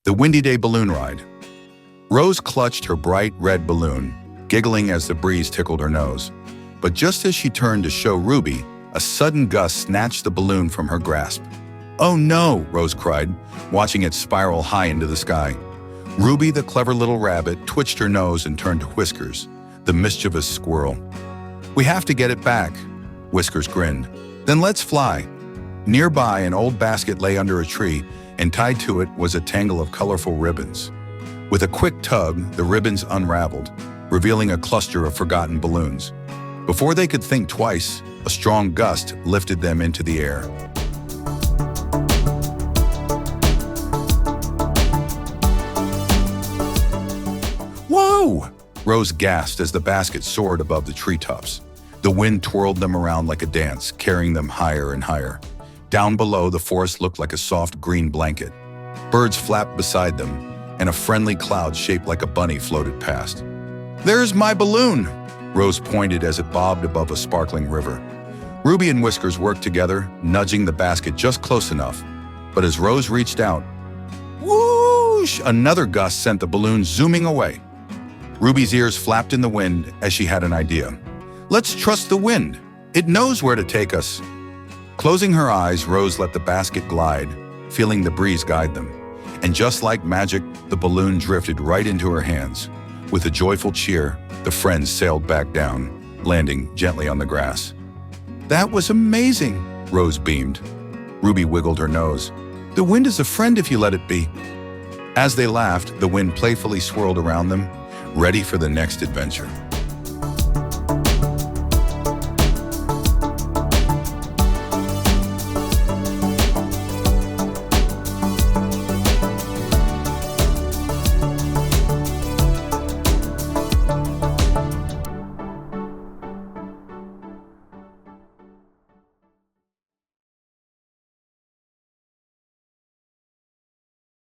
The Windy Day Balloon Ride. Rose clutched her bright red balloon, giggling as the breeze tickled her nose. But just as she turned to show Ruby, a sudden gust snatched the balloon from her grasp. "Oh no!" Rose cried, watching it spiral high into the sky. Ruby, the clever little rabbit, twitched her nose and turned to Whiskers, the mischievous squirrel. "We have to get it back," Whiskers grinned. "Then let's fly." Nearby, an old basket lay under a tree, and tied to it was a tangle of colorful ribbons. With a quick tug, the ribbons unraveled, revealing a cluster of forgotten balloons. Before they could think twice, a strong gust lifted them into the air. "Whoa!" Rose gasped as the basket soared above the treetops. The wind twirled them around like a dance, carrying them higher and higher. Down below, the forest looked like a soft green blanket. Birds flapped beside them, and a friendly cloud shaped like a bunny floated past. "There's my balloon!" Rose pointed as it bobbed above a sparkling river. Ruby and Whiskers worked together, nudging the basket just close enough. But as Rose reached out, whoosh! Another gust sent the balloon zooming away. Ruby's ears flapped in the wind as she had an idea. "Let's trust the wind. It knows where to take us." Closing her eyes, Rose let the basket glide, feeling the breeze guide them. And just like magic, the balloon drifted right into her hands. With a joyful cheer, the friends sailed back down, landing gently on the grass. "That was amazing," Rose beamed. Ruby wiggled her nose. "The wind is a friend if you let it be." As they laughed, the wind playfully swirled around them, ready for the next adventure.